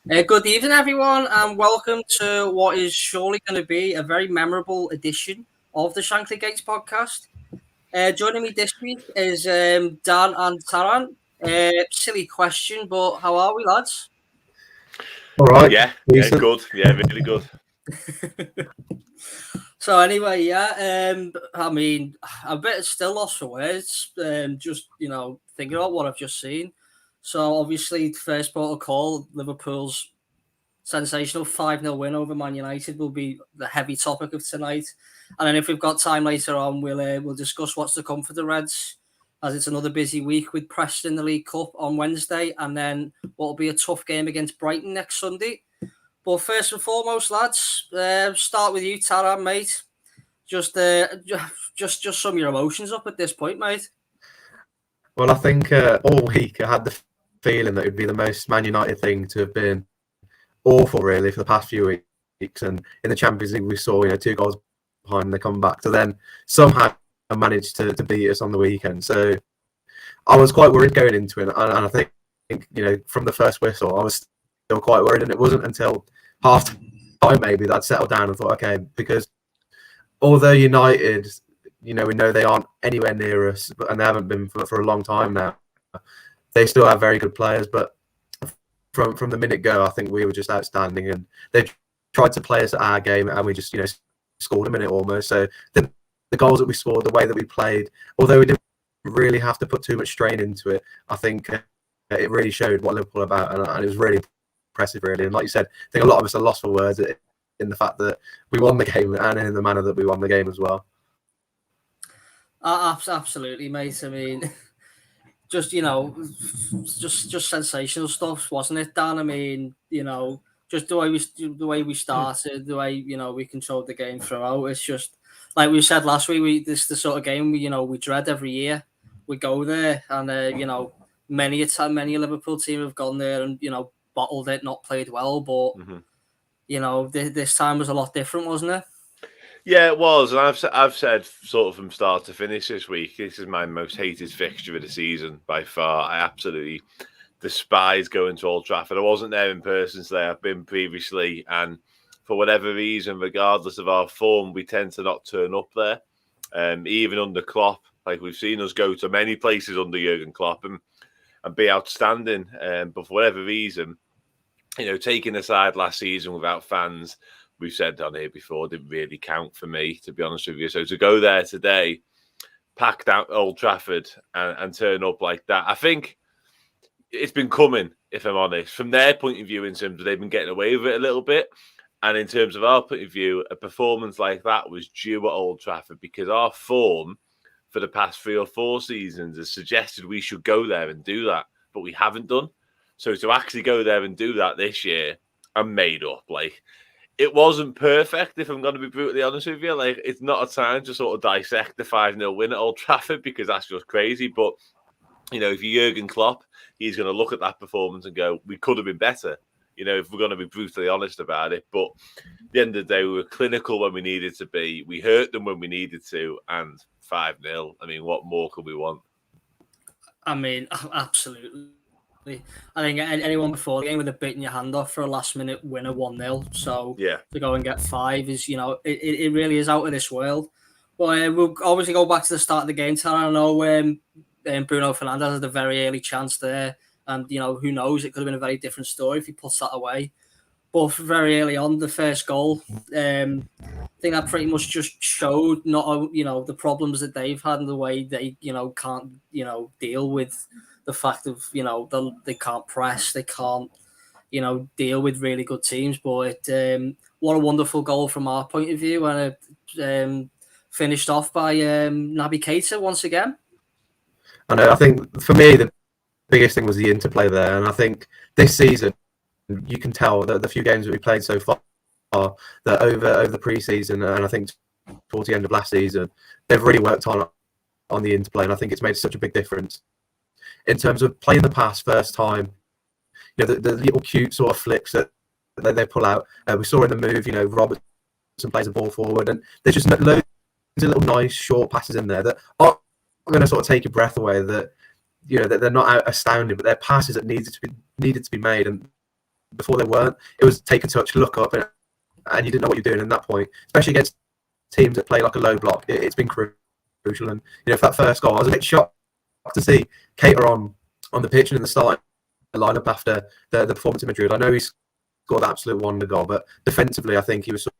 Good evening, everyone, and welcome to what is surely going to be a very memorable edition of the Shankly Gates Podcast. Joining me this week is Dan and Taran. Silly question, but how are we, lads? All right. Yeah, good. Yeah, really good. So anyway, I mean, I'm a bit still lost for words. Just thinking about what I've just seen. So obviously, first protocol, Liverpool's sensational 5-0 win over Man United will be the heavy topic of tonight. And then if we've got time later on, we'll discuss what's to come for the Reds, as it's another busy week with Preston in the League Cup on Wednesday, and then what will be a tough game against Brighton next Sunday. But first and foremost, lads, start with you, Taran, mate. Just sum your emotions up at this point, mate. Well, I think all week I had the feeling that it would be the most Man United thing to have been awful, really, for the past few weeks. And in the Champions League, we saw 2 goals behind the comeback to then somehow managed to beat us on the weekend. So I was quite worried going into it, and I think from the first whistle, I was still quite worried. And it wasn't until half time maybe that I'd settled down and thought, okay, because although United, we know they aren't anywhere near us, and they haven't been for a long time now, they still have very good players. But from the minute go, I think we were just outstanding, and they tried to play us at our game, and we just scored a minute almost. So the goals that we scored, the way that we played, although we didn't really have to put too much strain into it, I think it really showed what Liverpool are about, and it was really impressive, really. And like you said, I think a lot of us are lost for words in the fact that we won the game and in the manner that we won the game as well. Absolutely, mate. I mean, just sensational stuff, wasn't it, Dan? I mean, just the way we started, the way we controlled the game throughout. It's just like we said last week. This is the sort of game we dread every year. We go there, and many a Liverpool team have gone there and bottled it, not played well, but this time was a lot different, wasn't it? Yeah, it was, and I've said sort of from start to finish this week, this is my most hated fixture of the season by far. I absolutely despise going to Old Trafford. I wasn't there in person today. I've been previously, and for whatever reason, regardless of our form, we tend to not turn up there. Even under Klopp, like we've seen us go to many places under Jurgen Klopp and be outstanding. But for whatever reason, taking aside last season without fans, we've said on here before, didn't really count for me, to be honest with you. So to go there today, packed out Old Trafford and turn up like that, I think it's been coming, if I'm honest, from their point of view, in terms of they've been getting away with it a little bit. And in terms of our point of view, a performance like that was due at Old Trafford, because our form for the past 3 or 4 seasons has suggested we should go there and do that, but we haven't done. So to actually go there and do that this year, I'm made up. Like, it wasn't perfect, if I'm going to be brutally honest with you. Like, it's not a time to sort of dissect the 5-0 win at Old Trafford, because that's just crazy. But, if you're Jurgen Klopp, he's going to look at that performance and go, we could have been better, if we're going to be brutally honest about it. But at the end of the day, we were clinical when we needed to be. We hurt them when we needed to. And 5-0, I mean, what more could we want? I mean, absolutely. I think anyone before the game would have bitten your hand off for a last-minute winner 1-0. So yeah, to go and get 5 is, it really is out of this world. But we'll obviously go back to the start of the game. I know Bruno Fernandes had a very early chance there. And, who knows, it could have been a very different story if he puts that away. But very early on, the first goal, I think that pretty much just showed the problems that they've had and the way they, can't, deal with the fact of, they can't press, they can't, deal with really good teams. But what a wonderful goal from our point of view, and it finished off by Naby Keita once again. I know. I think for me the biggest thing was the interplay there, and I think this season you can tell that the few games that we played so far, that over the pre-season and I think towards the end of last season, they've really worked on the interplay, and I think it's made such a big difference in terms of playing the pass first time. The little cute sort of flicks that they pull out. We saw in the move, Robertson plays the ball forward, and there's just loads of little nice short passes in there that are going to sort of take your breath away. That that they're not astounding, but they're passes that needed to be made, and before they weren't. It was take a touch, look up, and you didn't know what you're doing at that point, especially against teams that play like a low block. It's been crucial. And for that first goal, I was a bit shocked to see Keita on the pitch and in the starting lineup after the performance in Madrid. I know he scored the absolute wonder goal, but defensively, I think he was sort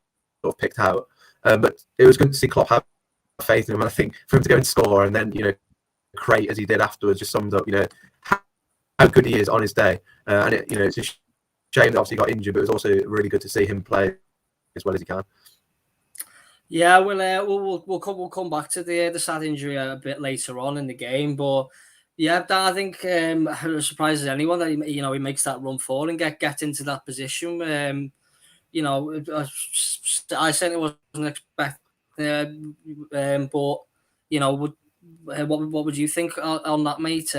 of picked out. But it was good to see Klopp have faith in him. And I think for him to go and score and then create as he did afterwards just sums up how good he is on his day. And it's a shame that obviously he got injured, but it was also really good to see him play as well as he can. Yeah, we'll come back to the sad injury a bit later on in the game, but yeah, I think it surprises anyone that he makes that run forward and get into that position. I certainly wasn't expecting, but what would you think on that, mate?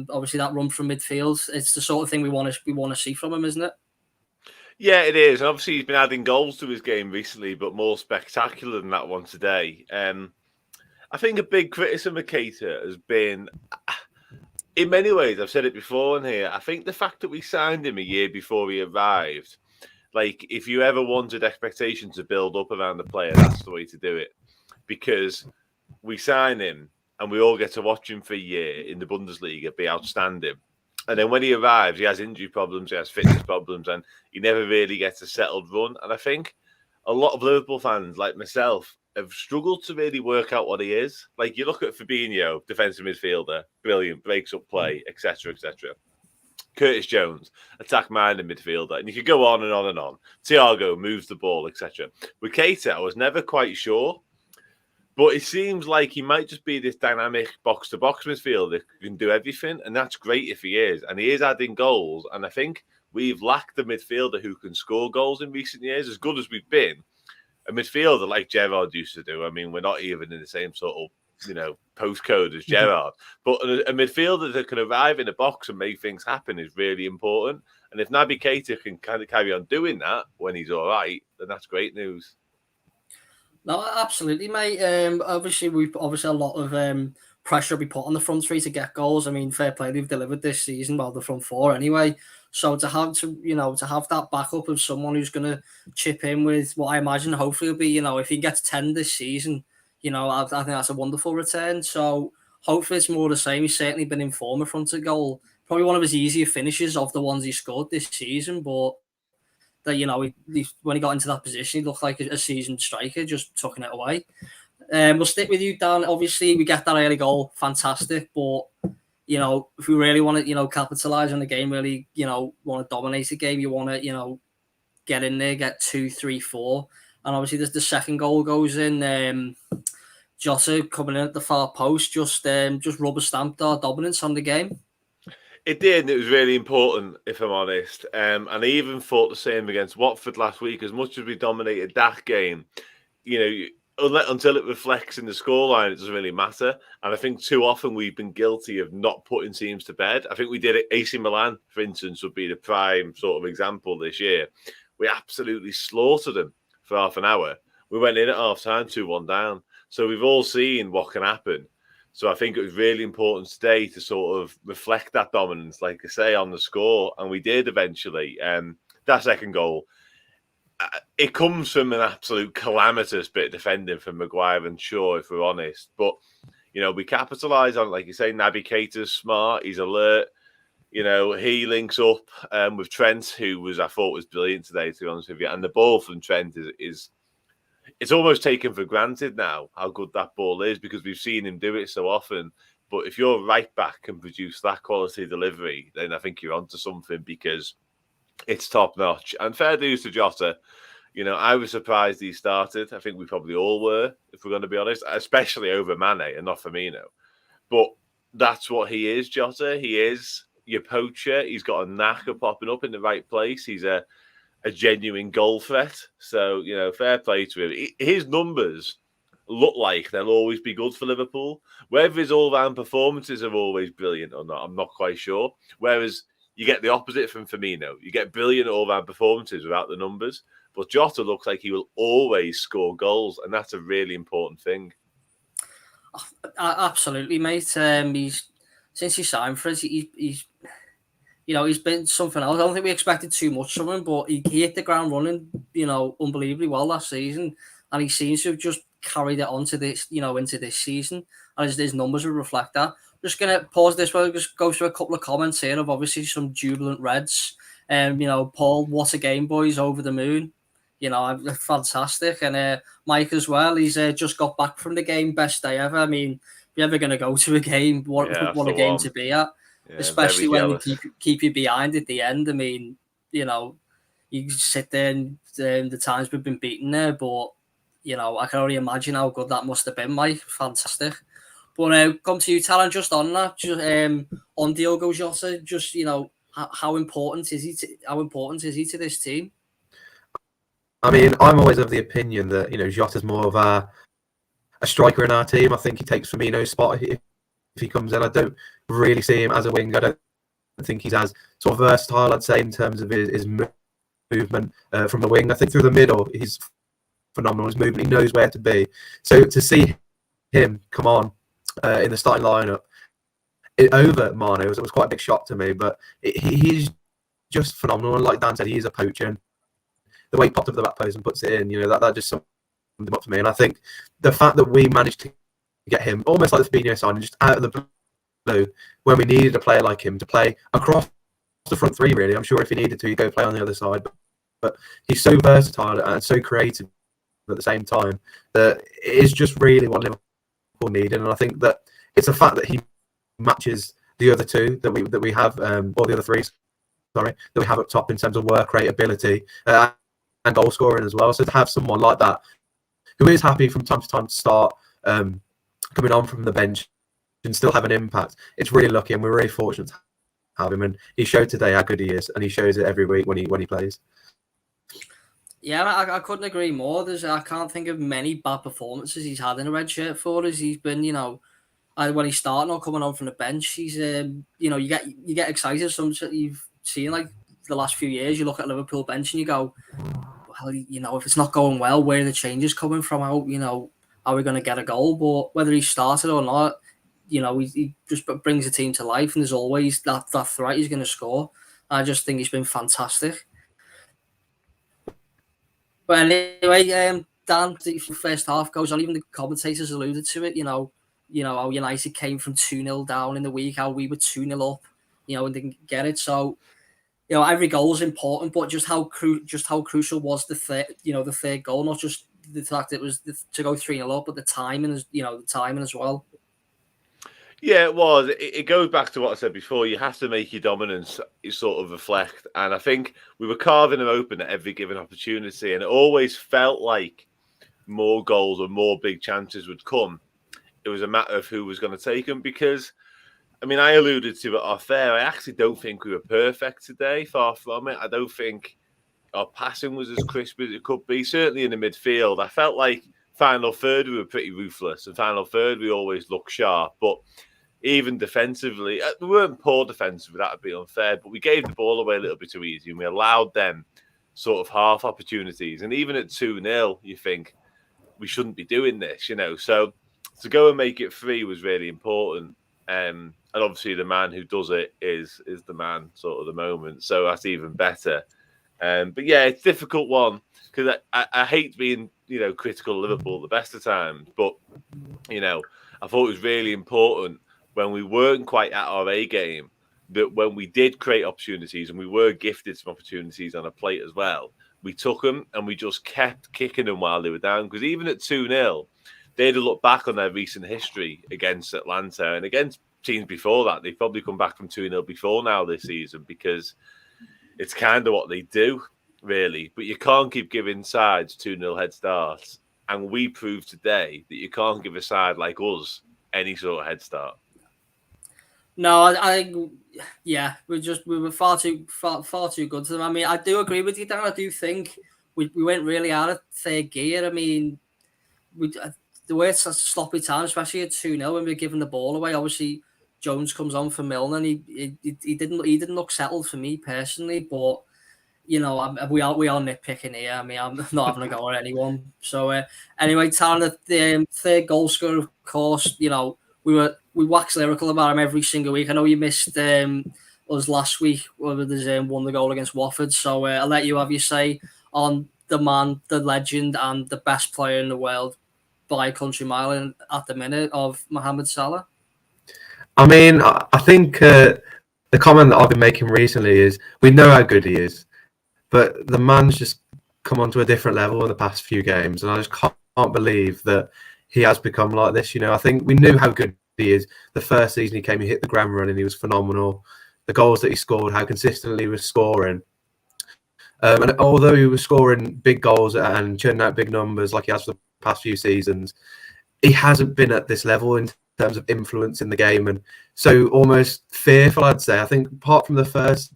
Obviously, that run from midfield, it's the sort of thing we want to see from him, isn't it? Yeah, it is. And obviously, he's been adding goals to his game recently, but more spectacular than that one today. I think a big criticism of Keita has been, in many ways, I've said it before in here, I think the fact that we signed him a year before he arrived, like, if you ever wanted expectations to build up around the player, that's the way to do it. Because we sign him and we all get to watch him for a year in the Bundesliga be outstanding. And then when he arrives, he has injury problems, he has fitness problems, and he never really gets a settled run. And I think a lot of Liverpool fans, like myself, have struggled to really work out what he is. Like, you look at Fabinho, defensive midfielder, brilliant, breaks up play, etc., etc. Curtis Jones, attack-minded midfielder, and you could go on and on and on. Thiago moves the ball, etc. With Keita, I was never quite sure. But it seems like he might just be this dynamic box-to-box midfielder who can do everything, and that's great if he is. And he is adding goals, and I think we've lacked the midfielder who can score goals in recent years. As good as we've been, a midfielder like Gerrard used to do. I mean, we're not even in the same sort of, postcode as Gerrard. But a midfielder that can arrive in a box and make things happen is really important. And if Naby Keita can kind of carry on doing that when he's all right, then that's great news. No, absolutely, mate. Obviously a lot of pressure will be put on the front three to get goals. I mean, fair play, they've delivered this season, well, the front four anyway. So to have that backup of someone who's going to chip in with what I imagine hopefully will be, if he gets 10 this season, I think that's a wonderful return. So hopefully it's more the same. He's certainly been in form in front of goal. Probably one of his easier finishes of the ones he scored this season, but that when he got into that position, he looked like a seasoned striker, just tucking it away. We'll stick with you, Dan. Obviously, we get that early goal, fantastic. But if we really want to, capitalize on the game, really, want to dominate the game, you want to, get in there, get 2, 3, 4, and obviously, there's the second goal goes in. Jota coming in at the far post, just rubber stamped our dominance on the game. It did, and it was really important, if I'm honest. And I even thought the same against Watford last week. As much as we dominated that game, until it reflects in the scoreline, it doesn't really matter. And I think too often we've been guilty of not putting teams to bed. I think we did it. AC Milan, for instance, would be the prime sort of example this year. We absolutely slaughtered them for half an hour. We went in at half-time, 2-1 down. So we've all seen what can happen. So I think it was really important today to sort of reflect that dominance, like I say, on the score. And we did eventually. That second goal, it comes from an absolute calamitous bit of defending from Maguire and Shaw, if we're honest. But, we capitalise on it. Like you say, Naby Keita's smart. He's alert. He links up with Trent, who I thought was brilliant today, to be honest with you. And the ball from Trent is it's almost taken for granted now how good that ball is because we've seen him do it so often. But if your right back can produce that quality delivery, then I think you're onto something because it's top notch. And fair dues to Jota. I was surprised he started. I think we probably all were, if we're going to be honest, especially over Mane and not Firmino. But that's what he is, Jota. He is your poacher. He's got a knack of popping up in the right place. He's a genuine goal threat. So, fair play to him. His numbers look like they'll always be good for Liverpool. Whether his all-round performances are always brilliant or not, I'm not quite sure. Whereas you get the opposite from Firmino. You get brilliant all-round performances without the numbers. But Jota looks like he will always score goals, and that's a really important thing. Absolutely, mate. Since he signed for us, he's been something else. I don't think we expected too much from him, but he hit the ground running, unbelievably well last season, and he seems to have just carried it on to this, into this season, and his numbers will reflect that. Just gonna pause this while just go through a couple of comments here of obviously some jubilant Reds. Paul, what a game, boys, over the moon. Fantastic. And Mike as well, he's just got back from the game, best day ever. I mean, if you're ever going to go to a game, what a game to be at. Yeah, especially when they keep you behind at the end. I mean, you sit there and the times we've been beaten there, but, I can only imagine how good that must have been, Mike. Fantastic. But come to you, Talon, just on that, on Diogo Jota, just, how important is he to this team? I mean, I'm always of the opinion that, Jota's more of a striker in our team. I think he takes Firmino's spot if he comes in. I don't really see him as a winger. I don't think he's as sort of versatile, I'd say, in terms of his movement from the wing. I think through the middle, he's phenomenal. His movement, he knows where to be. So to see him come on in the starting lineup over Mane was quite a big shock to me. But he's just phenomenal. And like Dan said, he is a poacher. And the way he popped up the back post and puts it in, that just summed him up for me. And I think the fact that we managed to get him almost like the Fabinho signing, just out of the blue, when we needed a player like him to play across the front three, really. I'm sure if he needed to, he'd go play on the other side. But he's so versatile and so creative at the same time that it is just really what Liverpool needed. And I think that it's a fact that he matches the other two that we have, or the other three, that we have up top in terms of work rate, ability, and goal scoring as well. So to have someone like that who is happy from time to time to start coming on from the bench and still have an impact, it's really lucky, and we're really fortunate to have him. And he showed today how good he is, and he shows it every week when he plays. Yeah, I couldn't agree more. I can't think of many bad performances he's had in a red shirt for us. He's been, when he's starting or coming on from the bench, he's, you get excited. Some you've seen like the last few years, you look at Liverpool bench and you go, well, if it's not going well, where are the changes coming from? How are we going to get a goal? But whether he started or not, he just brings the team to life, and there's always that threat he's going to score. I just think he's been fantastic. But anyway, Dan, the first half goes on. Even the commentators alluded to it. How United came from 2-0 down in the week, how we were 2-0 up, and didn't get it. So, every goal is important, but just how crucial was the third goal? Not just the fact that it was to go 3-0 up, but the timing as well. Yeah, it was. It goes back to what I said before. You have to make your dominance sort of reflect. And I think we were carving them open at every given opportunity. And it always felt like more goals or more big chances would come. It was a matter of who was going to take them. Because, I alluded to it off air. I actually don't think we were perfect today. Far from it. I don't think our passing was as crisp as it could be. Certainly in the midfield. I felt like final third we were pretty ruthless. And final third we always looked sharp. But even defensively, we weren't poor defensively, that would be unfair, but we gave the ball away a little bit too easy and we allowed them sort of half opportunities. And even at 2-0, you think we shouldn't be doing this, So to go and make it 3 was really important. And obviously the man who does it is the man sort of the moment. So that's even better. But yeah, it's a difficult one because I hate being, critical of Liverpool at the best of times. But, I thought it was really important when we weren't quite at our A game, that when we did create opportunities and we were gifted some opportunities on a plate as well, we took them and we just kept kicking them while they were down. Because even at 2-0, they'd have looked back on their recent history against Atlanta and against teams before that. They've probably come back from 2-0 before now this season because it's kind of what they do, really. But you can't keep giving sides 2-0 head starts. And we proved today that you can't give a side like us any sort of head start. No, I we were far too good to them. I do agree with you, Dan. I do think we went really out of third gear. The way it's a sloppy time, especially at 2-0 when we were giving the ball away. Obviously, Jones comes on for Milner, and he didn't look settled for me personally. But we are nitpicking here. I'm not having a go at anyone. So anyway, Tyler, the third goal scorer, of course, we wax lyrical about him every single week. I know you missed us last week, whether there's won the goal against Watford. So I'll let you have your say on the man, the legend, and the best player in the world by a country mile at the minute of Mohamed Salah. I mean, I think the comment that I've been making recently is we know how good he is, but the man's just come onto a different level in the past few games, and I just can't believe that he has become like this. I think we knew how good he is. The first season he came, he hit the ground running, he was phenomenal. The goals that he scored, how consistently he was scoring. And although he was scoring big goals and churning out big numbers like he has for the past few seasons, he hasn't been at this level in terms of influence in the game, and so almost fearful, I'd say. I think apart from the first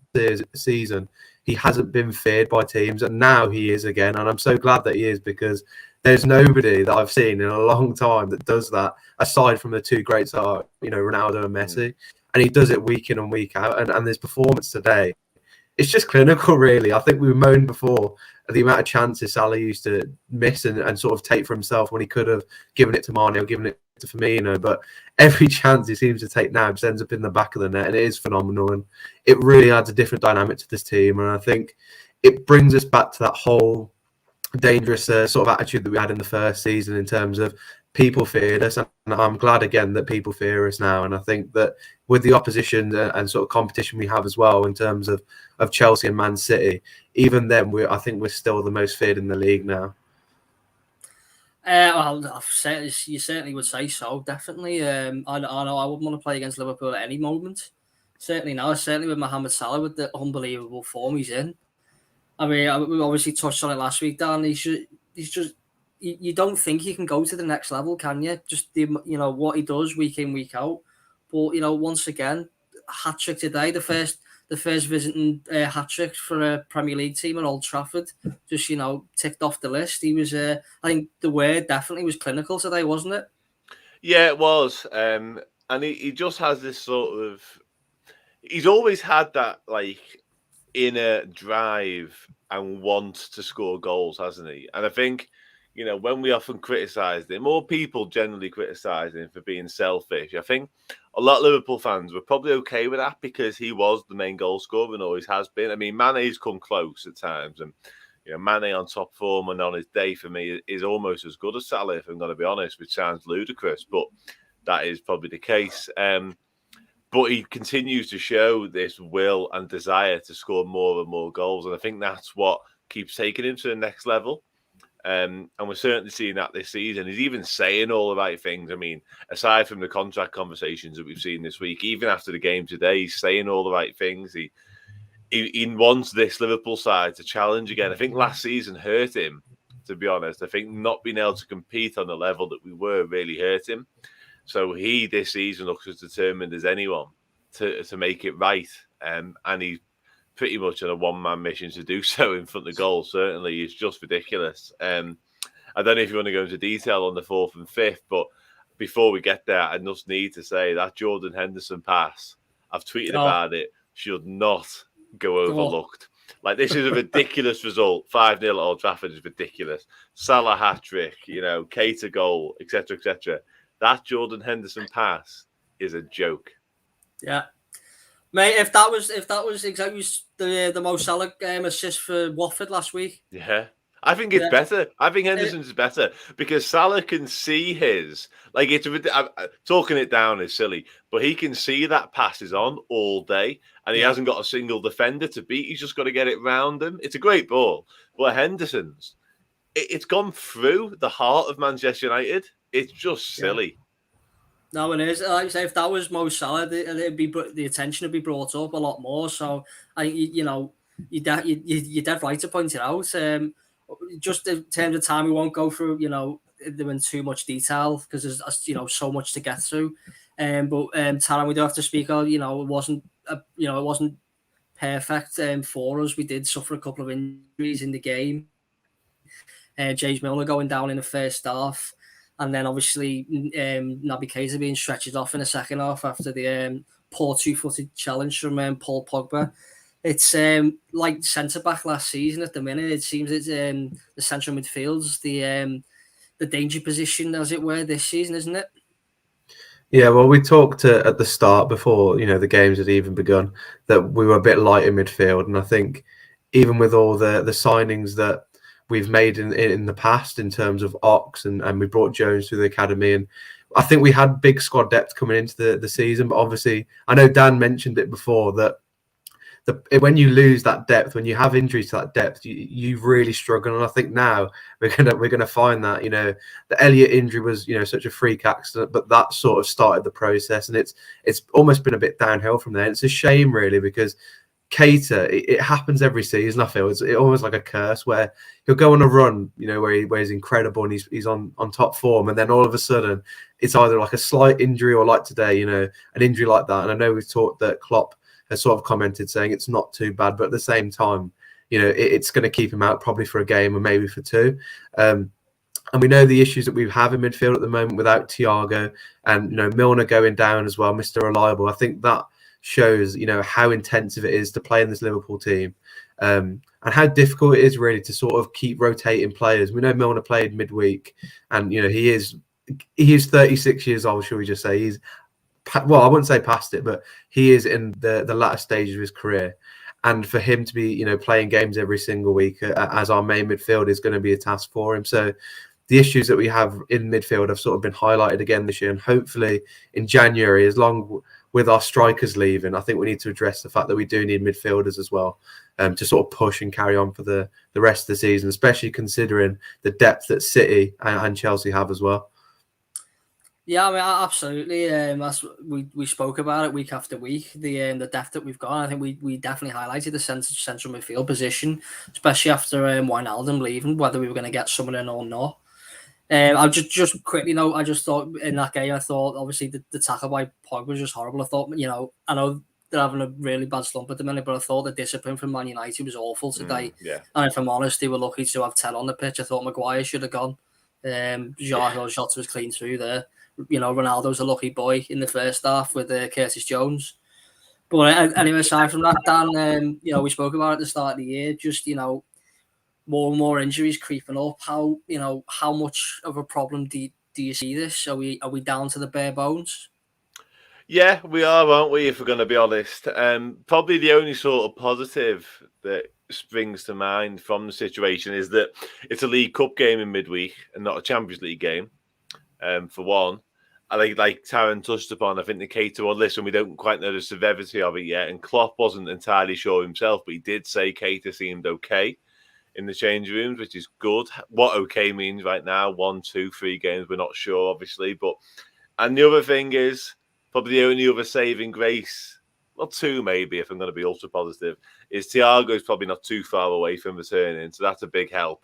season, he hasn't been feared by teams, and now he is again, and I'm so glad that he is, because there's nobody that I've seen in a long time that does that, aside from the two greats are, Ronaldo and Messi, and he does it week in and week out, and his performance today, it's just clinical, really. I think we moaned before the amount of chances Salah used to miss and sort of take for himself when he could have given it to Mane or given it to Firmino. But every chance he seems to take now just ends up in the back of the net, and it is phenomenal. And it really adds a different dynamic to this team. And I think it brings us back to that whole dangerous sort of attitude that we had in the first season in terms of people feared us, and I'm glad again that people fear us now. And I think that with the opposition and sort of competition we have as well in terms of Chelsea and Man City, even then I think we're still the most feared in the league now. Well, you certainly would say so, definitely. I know I wouldn't want to play against Liverpool at any moment. Certainly now, certainly with Mohamed Salah, with the unbelievable form he's in. I mean, we obviously touched on it last week, Dan. He's just. You don't think he can go to the next level, can you? Just what he does week in, week out. But once again, hat trick today, the first visiting hat trick for a Premier League team at Old Trafford. Just ticked off the list. He was, I think the word definitely was clinical today, wasn't it? Yeah, it was. And he just has this sort of. He's always had that inner drive and want to score goals, hasn't he? And I think. When we often criticise him, or people generally criticise him for being selfish, I think a lot of Liverpool fans were probably okay with that because he was the main goal scorer and always has been. I mean, Mane's come close at times, and Mane on top form and on his day for me is almost as good as Salah, if I'm going to be honest, which sounds ludicrous, but that is probably the case. But he continues to show this will and desire to score more and more goals, and I think that's what keeps taking him to the next level. And we're certainly seeing that this season. He's even saying all the right things. I mean, aside from the contract conversations that we've seen this week, even after the game today, he's saying all the right things. He wants this Liverpool side to challenge again. I think last season hurt him, to be honest. I think not being able to compete on the level that we were really hurt him. So he, this season, looks as determined as anyone to make it right. And he's pretty much on a one-man mission to do so in front of goal. Certainly, it's just ridiculous. I don't know if you want to go into detail on the fourth and fifth, but before we get there, I just need to say that Jordan Henderson pass, I've tweeted about it, should not go overlooked. This is a ridiculous result. 5-0 at Old Trafford is ridiculous. Salah hat-trick, Keita goal, etc., etc. That Jordan Henderson pass is a joke. Yeah. Mate, if that was exactly the Mo Salah assist for Watford last week. Yeah. I think it's better. I think Henderson's better because Salah can see his. I'm talking it down is silly, but he can see that pass is on all day and he hasn't got a single defender to beat. He's just got to get it round him. It's a great ball. But Henderson's, it's gone through the heart of Manchester United. It's just silly. No, it is. Like I say, if that was Mo Salah, the attention would be brought up a lot more. So you're dead right to point it out. Just in terms of time, we won't go through them in too much detail because there's so much to get through. But Taran, we do have to speak of. It wasn't perfect for us. We did suffer a couple of injuries in the game. James Milner going down in the first half. And then obviously Naby Keita being stretched off in the second half after the poor two-footed challenge from Paul Pogba. It's like centre-back last season at the minute. It seems it's the central midfield's the danger position, as it were, this season, isn't it? Yeah, well, we talked at the start before the games had even begun that we were a bit light in midfield, and I think even with all the signings that we've made in the past in terms of Ox and we brought Jones through the academy, and I think we had big squad depth coming into the season, but obviously I know Dan mentioned it before that when you lose that depth, when you have injuries to that depth, you really struggle. And I think now we're gonna find that the Elliott injury was such a freak accident, but that sort of started the process, and it's almost been a bit downhill from there. And it's a shame really because Keita, it happens every season. I feel it's almost like a curse where he'll go on a run, where he's incredible and he's on top form, and then all of a sudden it's either like a slight injury or like today, an injury like that. And I know we've talked that Klopp has sort of commented saying it's not too bad, but at the same time, it's going to keep him out probably for a game or maybe for two. And we know the issues that we have in midfield at the moment without Thiago and Milner going down as well, Mr. Reliable. I think that shows how intensive it is to play in this Liverpool team, and how difficult it is really to sort of keep rotating players. We know Milner played midweek, and he is 36 years old. Shall we just say well, I wouldn't say past it, but he is in the latter stage of his career. And for him to be, playing games every single week as our main midfield is going to be a task for him. So the issues that we have in midfield have sort of been highlighted again this year. And hopefully in January, as long with our strikers leaving, I think we need to address the fact that we do need midfielders as well, to sort of push and carry on for the rest of the season, especially considering the depth that City and Chelsea have as well. Yeah, I mean, absolutely. We spoke about it week after week. The depth that we've got. I think we definitely highlighted the central midfield position, especially after Wijnaldum leaving, whether we were going to get someone in or not. I just quickly note. I just thought in that game, I thought obviously the tackle by Pogba was just horrible. I thought I know they're having a really bad slump at the minute, but I thought the discipline from Man United was awful today. And if I'm honest, they were lucky to have 10 on the pitch. I thought Maguire should have gone. Jota was clean through there. Ronaldo's a lucky boy in the first half with Curtis Jones. But anyway, aside from that, Dan, we spoke about it at the start of the year. Just more and more injuries creeping up. How much of a problem do you see this? Are we down to the bare bones? Yeah, we are, aren't we? If we're going to be honest, probably the only sort of positive that springs to mind from the situation is that it's a League Cup game in midweek and not a Champions League game. For one, I like Taron touched upon. I think the Keita one. Listen, we don't quite know the severity of it yet, and Klopp wasn't entirely sure himself, but he did say Keita seemed okay in the change rooms, which is good. What okay means right now, 1, 2, 3 games, we're not sure, obviously. And the other thing is probably the only other saving grace, well, 2 maybe, if I'm going to be ultra positive, is Thiago's probably not too far away from returning, so that's a big help.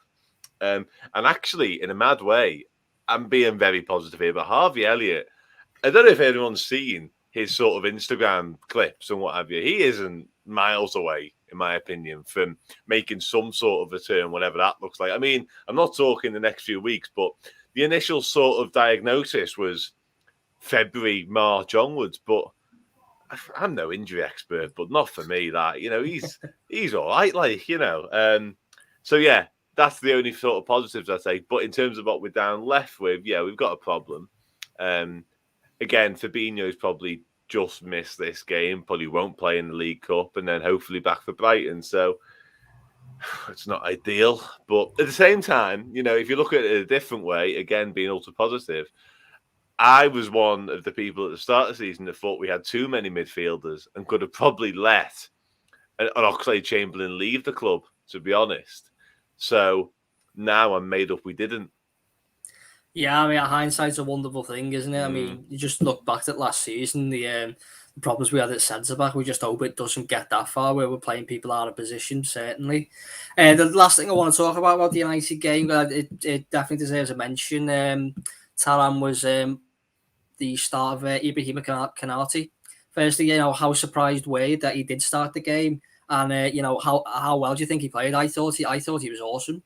And actually, in a mad way, I'm being very positive here, but Harvey Elliott, I don't know if anyone's seen his sort of Instagram clips and what have you. He isn't miles away, in my opinion, from making some sort of return, whatever that looks like. I mean, I'm not talking the next few weeks, but the initial sort of diagnosis was February, March onwards. But I'm no injury expert, but not for me. That he's all right, So yeah. That's the only sort of positives I'd say. But in terms of what we're down left with, yeah, we've got a problem. Again, Fabinho's probably just missed this game, probably won't play in the League Cup, and then hopefully back for Brighton. So it's not ideal. But at the same time, if you look at it a different way, again, being ultra positive, I was one of the people at the start of the season that thought we had too many midfielders and could have probably let an Oxlade-Chamberlain leave the club, to be honest. So now I'm made up we didn't. Yeah, I mean, hindsight's a wonderful thing, isn't it? I mean, you just look back at last season, the problems we had at centre-back. We just hope it doesn't get that far where we're playing people out of position, certainly. The last thing I want to talk about the United game, it definitely deserves a mention. Taran was the start of Ibrahim Konate. Firstly, how surprised were you that he did start the game? And how well do you think he played? I thought he was awesome.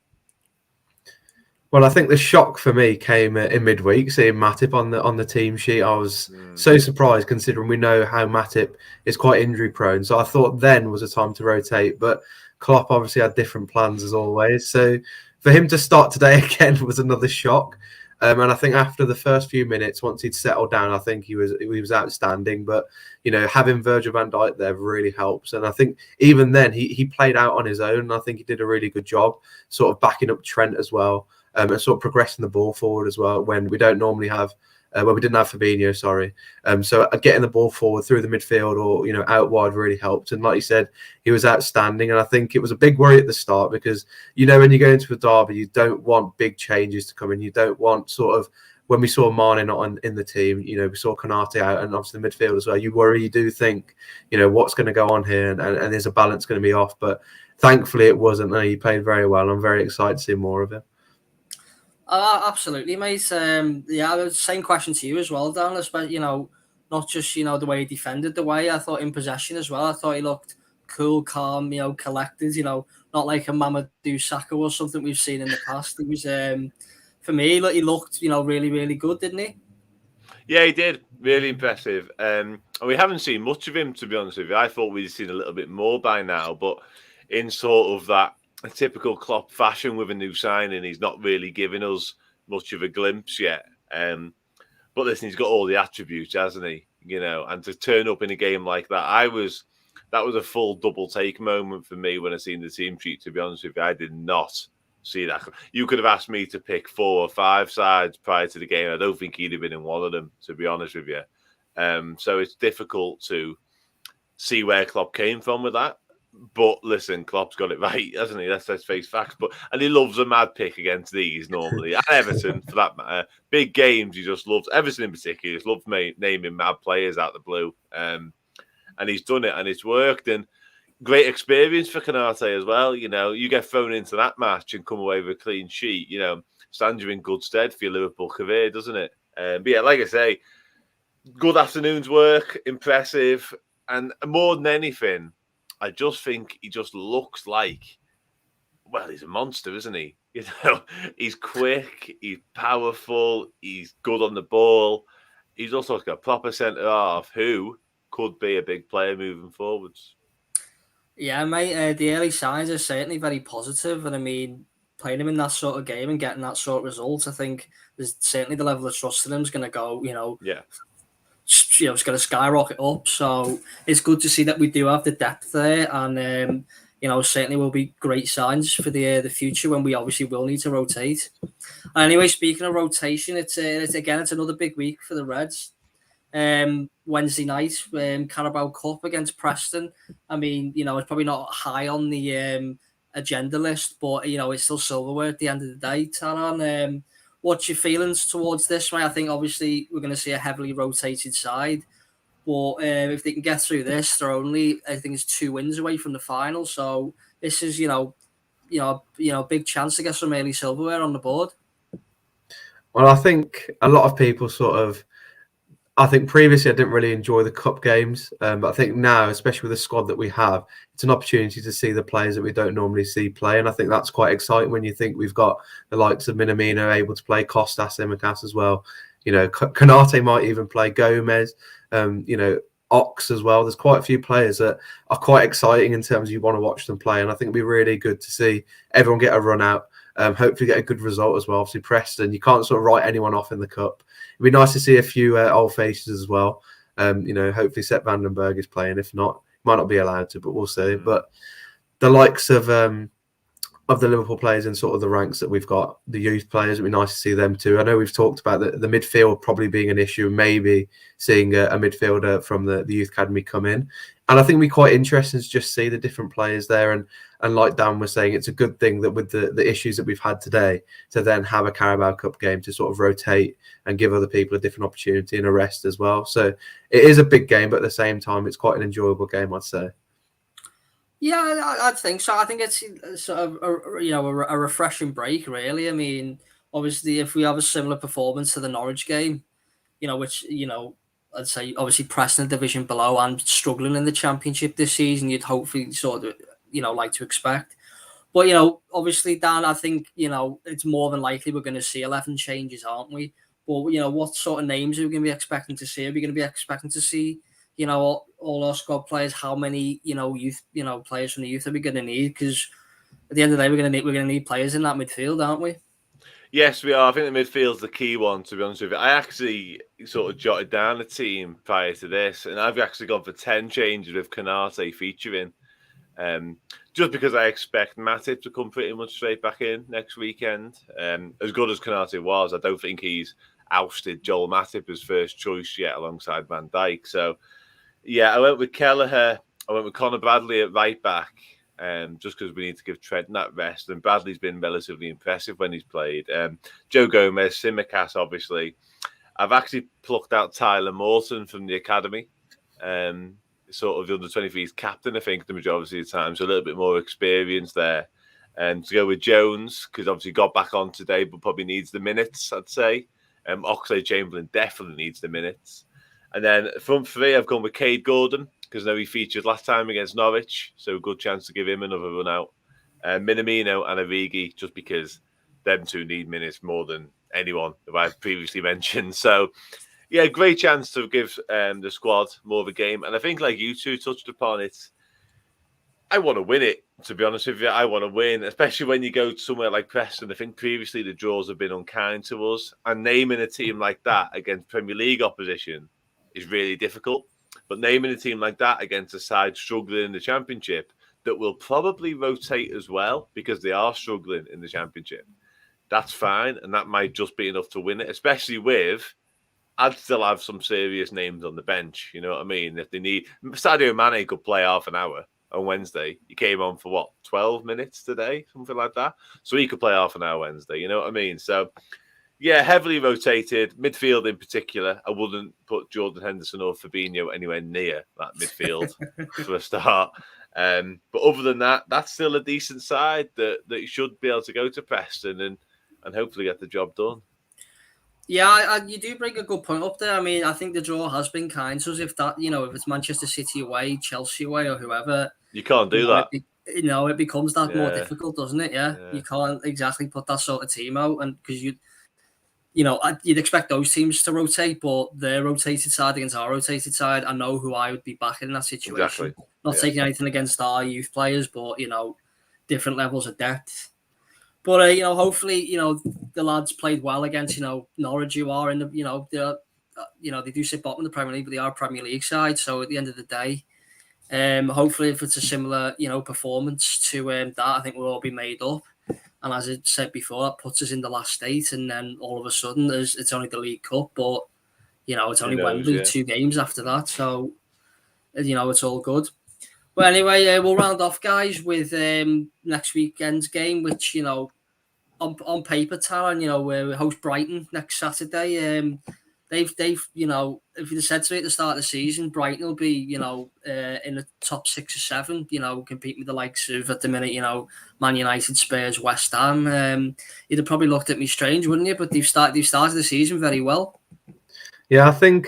Well, I think the shock for me came in midweek, seeing Matip on the team sheet. I was so surprised, considering we know how Matip is quite injury prone. So I thought then was a time to rotate, but Klopp obviously had different plans as always. So for him to start today again was another shock. And I think after the first few minutes, once he'd settled down, I think he was outstanding. But having Virgil van Dijk there really helps. And I think even then he played out on his own. And I think he did a really good job, sort of backing up Trent as well, and sort of progressing the ball forward as well when we don't normally have. When we didn't have Fabinho, sorry. So getting the ball forward through the midfield or out wide really helped. And like you said, he was outstanding. And I think it was a big worry at the start because when you go into a derby, you don't want big changes to come in. You don't want sort of when we saw Mane not in the team, we saw Konate out and obviously the midfield as well. You worry, you do think, what's going to go on here and is a balance going to be off. But thankfully it wasn't. No, he played very well. I'm very excited to see more of him. Absolutely, mate. Same question to you as well, Dan. Especially, not just the way he defended the way. I thought in possession as well. I thought he looked cool, calm, collected. Not like a Mamadou Sakho or something we've seen in the past. It was for me. He looked really, really good, didn't he? Yeah, he did. Really impressive. And we haven't seen much of him, to be honest with you. I thought we'd seen a little bit more by now, but in sort of that a typical Klopp fashion with a new signing, he's not really giving us much of a glimpse yet. But listen, he's got all the attributes, hasn't he? And to turn up in a game like that, that was a full double take moment for me when I seen the team sheet, to be honest with you. I did not see that. You could have asked me to pick 4 or 5 sides prior to the game. I don't think he'd have been in one of them, to be honest with you. So it's difficult to see where Klopp came from with that. But listen, Klopp's got it right, hasn't he? Let's face facts. And he loves a mad pick against these normally. And Everton, for that matter. Big games, he just loves. Everton in particular, he just loves naming mad players out the blue. And he's done it, and it's worked. And great experience for Konate as well. You get thrown into that match and come away with a clean sheet. Stands you in good stead for your Liverpool career, doesn't it? But yeah, like I say, good afternoon's work, impressive. And more than anything, I just think he just looks like, well, he's a monster, isn't he? He's quick, he's powerful, he's good on the ball. He's also got a proper centre half who could be a big player moving forwards. Yeah, mate, the early signs are certainly very positive. And I mean, playing him in that sort of game and getting that sort of result, I think there's certainly the level of trust in him is going to go, it's going to skyrocket up. So it's good to see that we do have the depth there, and certainly will be great signs for the future when we obviously will need to rotate. Anyway, speaking of rotation, it's another big week for the Reds. Wednesday night, Carabao Cup against Preston. I mean, it's probably not high on the agenda list, but it's still silverware at the end of the day. Taran, what's your feelings towards this, mate? I think obviously we're going to see a heavily rotated side, but if they can get through this, they're only, I think, it's 2 wins away from the final. So this is, big chance to get some early silverware on the board. Well, I think a lot of people I think previously I didn't really enjoy the cup games, but I think now, especially with the squad that we have, it's an opportunity to see the players that we don't normally see play, and I think that's quite exciting when you think we've got the likes of Minamino able to play, Kostas, Tsimikas as well. Konate might even play, Gomez, Ox as well. There's quite a few players that are quite exciting in terms of you want to watch them play, and I think it'd be really good to see everyone get a run out. Hopefully get a good result as well. Obviously, Preston, you can't sort of write anyone off in the cup. It'd be nice to see a few old faces as well. Hopefully Sepp Vandenberg is playing. If not, might not be allowed to, but we'll see. But the likes of the Liverpool players in sort of the ranks that we've got, the youth players, it'd be nice to see them too. I know we've talked about the midfield probably being an issue, maybe seeing a midfielder from the youth academy come in. And I think it'd be quite interesting to just see the different players there. And like Dan was saying, it's a good thing that with the issues that we've had today, to then have a Carabao Cup game to sort of rotate and give other people a different opportunity and a rest as well. So it is a big game, but at the same time, it's quite an enjoyable game, I'd say. Yeah, I think so. I think it's sort of a refreshing break, really. I mean, obviously, if we have a similar performance to the Norwich game, which I'd say obviously Preston division below and struggling in the Championship this season, you'd hopefully sort of like to expect. But obviously, Dan, I think it's more than likely we're going to see 11 changes, aren't we? But what sort of names are we going to be expecting to see? Are we going to be expecting to see all our squad players? How many youth players from the youth are we going to need? Because at the end of the day, we're going to need players in that midfield, aren't we? Yes, we are. I think the midfield's the key one, to be honest with you. I actually sort of jotted down the team prior to this, and I've actually gone for 10 changes with Canate featuring. Just because I expect Matip to come pretty much straight back in next weekend. As good as Canate was, I don't think he's ousted Joel Matip as first choice yet alongside Van Dijk. So, yeah, I went with Kelleher. I went with Conor Bradley at right back, just because we need to give Trent that rest. And Bradley's been relatively impressive when he's played. Joe Gomez, Simicast, obviously. I've actually plucked out Tyler Morton from the academy. Sort of the under-23s captain, I think, the majority of the time. So a little bit more experience there. To go with Jones, because obviously got back on today, but probably needs the minutes, I'd say. Oxlade-Chamberlain definitely needs the minutes. And then front three, I've gone with Cade Gordon, because I know he featured last time against Norwich. So a good chance to give him another run out. Minamino and Origi, just because them two need minutes more than anyone that I've previously mentioned. So, yeah, great chance to give the squad more of a game. And I think, like you two touched upon it, I want to win it, to be honest with you. I want to win, especially when you go to somewhere like Preston. I think previously the draws have been unkind to us. And naming a team like that against Premier League opposition is really difficult. But naming a team like that against a side struggling in the Championship that will probably rotate as well because they are struggling in the Championship, that's fine. And that might just be enough to win it, especially with... I'd still have some serious names on the bench. You know what I mean? If they need... Sadio Mane could play half an hour on Wednesday. He came on for, 12 minutes today? Something like that. So he could play half an hour Wednesday. You know what I mean? So, yeah, heavily rotated. Midfield in particular. I wouldn't put Jordan Henderson or Fabinho anywhere near that midfield for a start. But other than that, that's still a decent side that should be able to go to Preston and hopefully get the job done. Yeah, you do bring a good point up there. I mean, I think the draw has been kind. So if that, if it's Manchester City away, Chelsea away, or whoever, you can't do that. It becomes that more difficult, doesn't it? Yeah, you can't exactly put that sort of team out, and because you'd expect those teams to rotate, but their rotated side against our rotated side, I know who I would be backing in that situation. Exactly. Not taking anything against our youth players, but different levels of depth. But hopefully, the lads played well against Norwich, who are in the they do sit bottom in the Premier League, but they are a Premier League side. So at the end of the day, hopefully, if it's a similar performance to that, I think we'll all be made up. And as I said before, that puts us in the last eight, and then all of a sudden, it's only the League Cup, but it's only Wembley, 2 games after that. So it's all good. But anyway, we'll round off, guys, with next weekend's game, which on paper, Taran, we host Brighton next Saturday. They've if you'd said to me at the start of the season, Brighton will be in the top 6 or 7, competing with the likes of at the minute, Man United, Spurs, West Ham. You'd have probably looked at me strange, wouldn't you? But they've started the season very well. Yeah, I think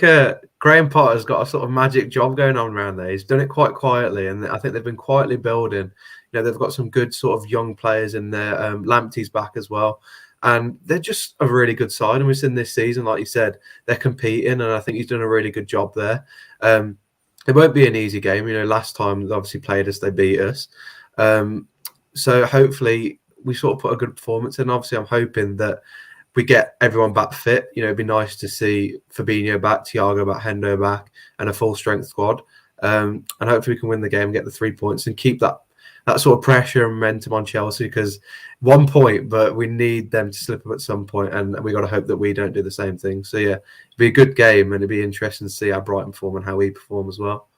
Graham Potter's got a sort of magic job going on around there. He's done it quite quietly, and I think they've been quietly building. They've got some good sort of young players in there. Lamptey's back as well. And they're just a really good side. And we've seen this season, like you said, they're competing, and I think he's done a really good job there. It won't be an easy game. Last time they obviously played us, they beat us. So hopefully we sort of put a good performance in. Obviously, I'm hoping that we get everyone back fit. It'd be nice to see Fabinho back, Thiago back, Hendo back, and a full strength squad. And hopefully we can win the game, get the 3 points, and keep that sort of pressure and momentum on Chelsea, because 1 point, but we need them to slip up at some point, and we got to hope that we don't do the same thing. So yeah, it'd be a good game, and it'd be interesting to see how Brighton perform and how we perform as well.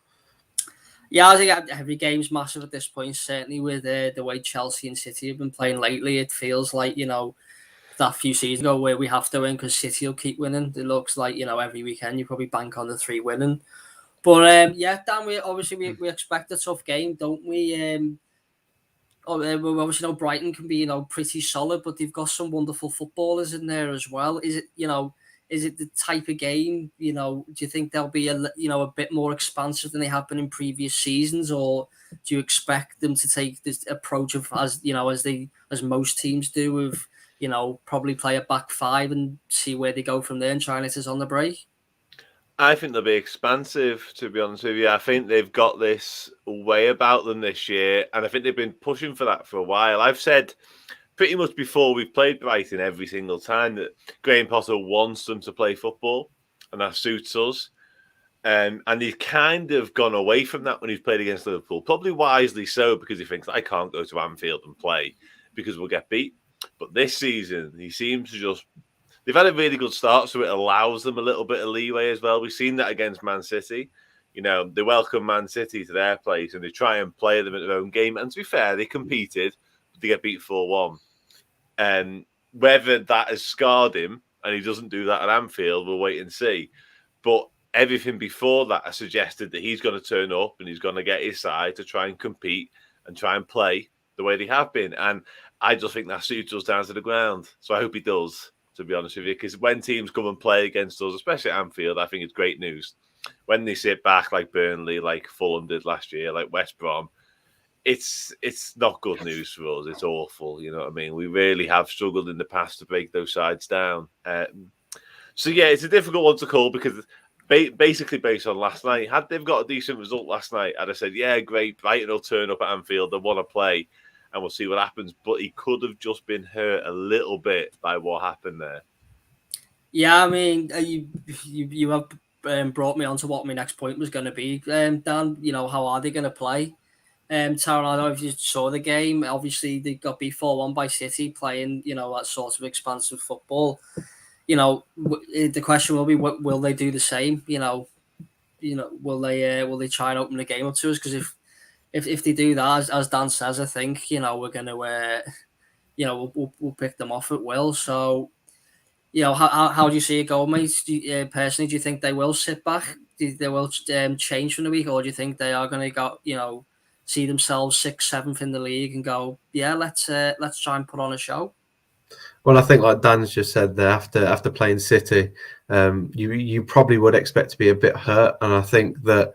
Yeah, I think every game's massive at this point. Certainly with the way Chelsea and City have been playing lately, it feels like that few seasons ago where we have to win because City will keep winning. It looks like every weekend you probably bank on the 3 winning. But Dan, we expect a tough game, don't we? We obviously know Brighton can be pretty solid, but they've got some wonderful footballers in there as well. Is it the type of game? Do you think they'll be a bit more expansive than they have been in previous seasons, or do you expect them to take this approach of as most teams do, of probably play a back 5 and see where they go from there and try and hit us on the break? I think they'll be expansive, to be honest with you. I think they've got this way about them this year, and I think they've been pushing for that for a while. I've said pretty much before we've played Brighton every single time that Graham Potter wants them to play football, and that suits us. And he's kind of gone away from that when he's played against Liverpool, probably wisely so, because he thinks, I can't go to Anfield and play because we'll get beat. But this season, he seems to just... They've had a really good start, so it allows them a little bit of leeway as well. We've seen that against Man City. You know, they welcome Man City to their place and they try and play them at their own game. And to be fair, they competed, but they get beat 4-1. And whether that has scarred him and he doesn't do that at Anfield, we'll wait and see. But everything before that has suggested that he's going to turn up and he's going to get his side to try and compete and try and play the way they have been. And I just think that suits us down to the ground. So I hope he does, to be honest with you, because when teams come and play against us, especially at Anfield, I think it's great news. When they sit back like Burnley, like Fulham did last year, like West Brom, it's not good news for us. It's awful, you know what I mean? We really have struggled in the past to break those sides down. So yeah, it's a difficult one to call because basically based on last night, had they've got a decent result last night, I'd have said, yeah, great, Brighton will turn up at Anfield, they want to play, and we'll see what happens. But he could have just been hurt a little bit by what happened there. Yeah, I mean, you have brought me on to what my next point was going to be, Dan. You know, how are they going to play? Taron, I don't know if you saw the game. Obviously, they got beat 4-1 by City, playing, you know, that sort of expansive football. You know, the question will be, will they do the same? You know, will they try and open the game up to us? Because if they do that, as Dan says, I think, you know, we're going to, you know, we'll pick them off at will. So, you know, how do you see it going, mate? Personally, do you think they will sit back? Do you think they will change from the week, or do you think they are going to go, you know, see themselves 6th, 7th in the league and go, yeah, let's try and put on a show? Well, I think like Dan's just said there, after playing City, you probably would expect to be a bit hurt, and I think that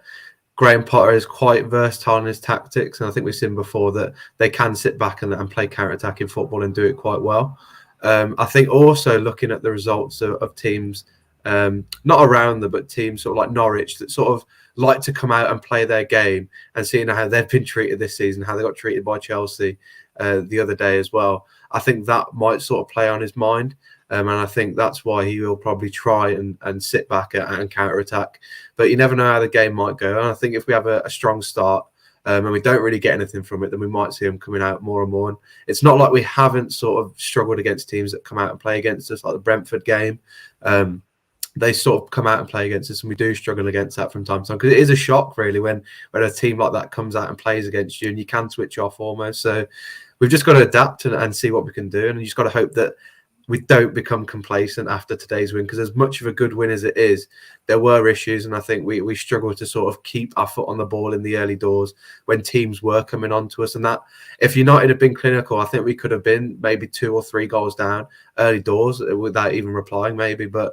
Graham Potter is quite versatile in his tactics, and I think we've seen before that they can sit back and play counter-attacking football and do it quite well. I think also looking at the results of teams, not around them, but teams sort of like Norwich that sort of like to come out and play their game, and seeing how they've been treated this season, how they got treated by Chelsea the other day as well. I think that might sort of play on his mind. And I think that's why he will probably try and sit back and counter-attack. But you never know how the game might go. And I think if we have a strong start and we don't really get anything from it, then we might see him coming out more and more. And it's not like we haven't sort of struggled against teams that come out and play against us, like the Brentford game. They sort of come out and play against us, and we do struggle against that from time to time, because it is a shock, really, when a team like that comes out and plays against you, and you can switch off almost. So we've just got to adapt and see what we can do, and you just got to hope that we don't become complacent after today's win, because as much of a good win as it is, there were issues, and I think we struggled to sort of keep our foot on the ball in the early doors when teams were coming on to us. And that, if United had been clinical, I think we could have been maybe 2 or 3 goals down early doors without even replying, maybe. But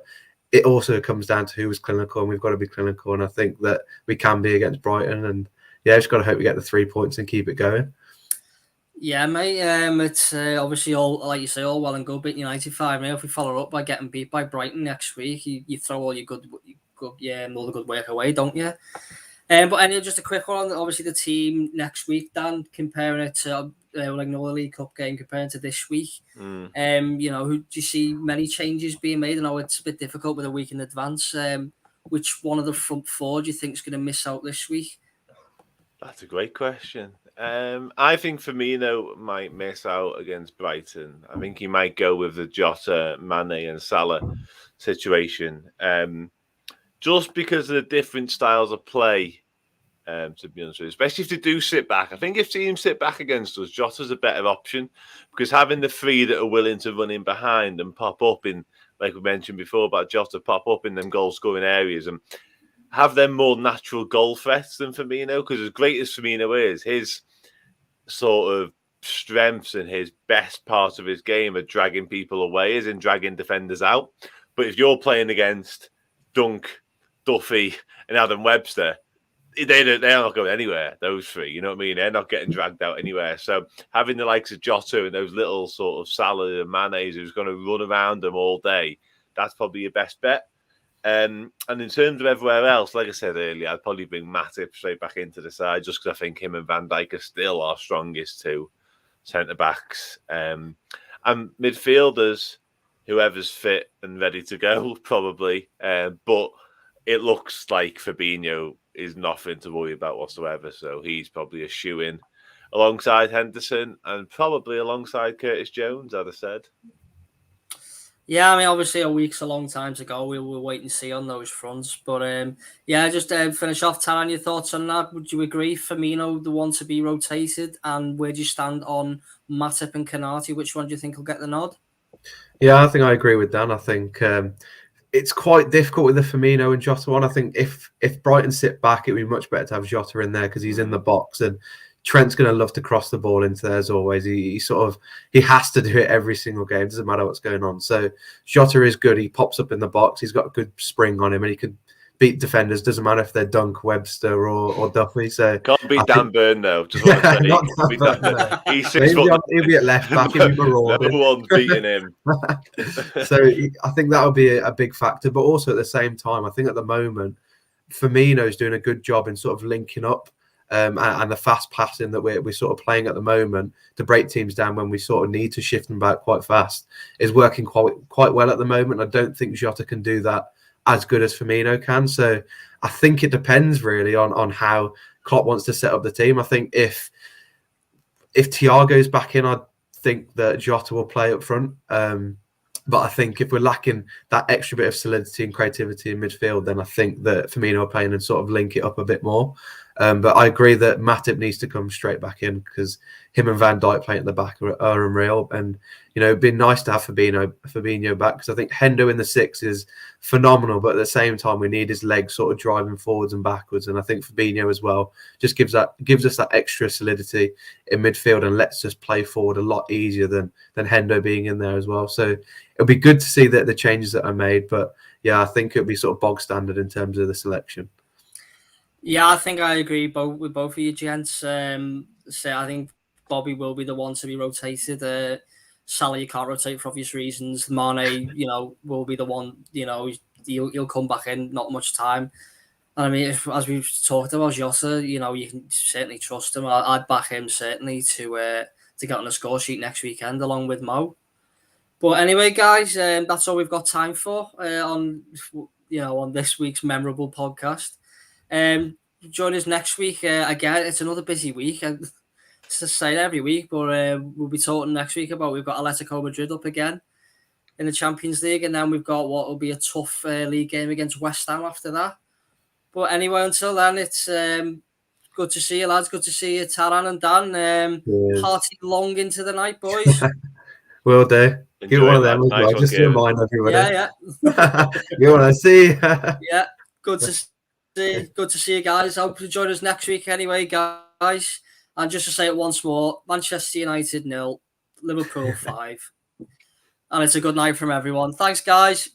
it also comes down to who was clinical, and we've got to be clinical. And I think that we can be against Brighton. And yeah, just got to hope we get the 3 points and keep it going. Yeah, mate. It's obviously all, like you say, all well and good beating United 5-0. If we follow up by getting beat by Brighton next week, you throw all your good all the good work away, don't you? But anyway, just a quick one. Obviously, the team next week, Dan, comparing it to like another League Cup game, comparing to this week. You know, do you see many changes being made? I know it's a bit difficult with a week in advance. Which one of the front four do you think is going to miss out this week? That's a great question. I think Firmino might miss out against Brighton. I think he might go with the Jota, Mane and Salah situation. Just because of the different styles of play, to be honest with you, especially if they do sit back. I think if teams sit back against us, Jota's a better option, because having the 3 that are willing to run in behind and pop up in, like we mentioned before about Jota, pop up in them goal-scoring areas and have them more natural goal threats than Firmino, because as great as Firmino is, his sort of strengths and his best part of his game are dragging people away, as in dragging defenders out. But if you're playing against Dunk, Duffy and Adam Webster, they're not going anywhere, those 3, you know what I mean? They're not getting dragged out anywhere. So having the likes of Jota and those little sort of Salah and Manes who's going to run around them all day, that's probably your best bet. And in terms of everywhere else, like I said earlier, I'd probably bring Matip straight back into the side, just because I think him and Van Dijk are still our strongest 2. centre backs, and midfielders, whoever's fit and ready to go, probably. But it looks like Fabinho is nothing to worry about whatsoever. So he's probably a shoe-in alongside Henderson and probably alongside Curtis Jones, as I said. Yeah, I mean, obviously a week's a long time to go. We'll wait and see on those fronts. But yeah, just finish off, Taran, your thoughts on that. Would you agree Firmino the one to be rotated? And where do you stand on Matip and Konate? Which one do you think will get the nod? Yeah, I think I agree with Dan. I think it's quite difficult with the Firmino and Jota one. I think if Brighton sit back, it would be much better to have Jota in there because he's in the box, and Trent's going to love to cross the ball into there as always. He has to do it every single game. Doesn't matter what's going on. So Jota is good. He pops up in the box. He's got a good spring on him, and he could beat defenders. Doesn't matter if they're Dunk, Webster, or Duffy. So can't beat Dan Burn though. Just want to say, not Dan Burn, no. He's 6 foot. He'll be at left back. He'll be marauding. No one's beating him. So I think that would be a big factor. But also at the same time, I think at the moment Firmino's doing a good job in sort of linking up. And the fast passing that we're sort of playing at the moment to break teams down when we sort of need to shift them back quite fast is working quite well at the moment. I don't think Jota can do that as good as Firmino can. So I think it depends really on how Klopp wants to set up the team. I think if Thiago's back in, I think that Jota will play up front. But I think if we're lacking that extra bit of solidity and creativity in midfield, then I think that Firmino will play in and sort of link it up a bit more. But I agree that Matip needs to come straight back in because him and Van Dijk playing at the back are unreal. And, it'd be nice to have Fabinho back because I think Hendo in the 6 is phenomenal. But at the same time, we need his legs sort of driving forwards and backwards. And I think Fabinho as well just gives us that extra solidity in midfield and lets us play forward a lot easier than Hendo being in there as well. So it'll be good to see that the changes that are made. But yeah, I think it'll be sort of bog standard in terms of the selection. Yeah, I think I agree with both of you, gents. So I think Bobby will be the one to be rotated. Salah, you can't rotate for obvious reasons. Mane, will be the one. He'll come back in, not much time. And I mean, as we've talked about Jota, you can certainly trust him. I'd back him certainly to get on the score sheet next weekend along with Mo. But anyway, guys, that's all we've got time for on this week's memorable podcast. Join us next week. Again, it's another busy week. It's the same every week, but we'll be talking next week about we've got Atletico Madrid up again in the Champions League, and then we've got what will be a tough league game against West Ham after that. But anyway, until then, it's good to see you, lads. Good to see you, Taran and Dan. Party long into the night, boys. Will do. Get one of them as well, just to remind everybody. Yeah. You want to see? Yeah, good to see you guys. I hope you join us next week anyway, guys. And just to say it once more, Manchester United 0, Liverpool 5. And it's a good night from everyone. Thanks, guys.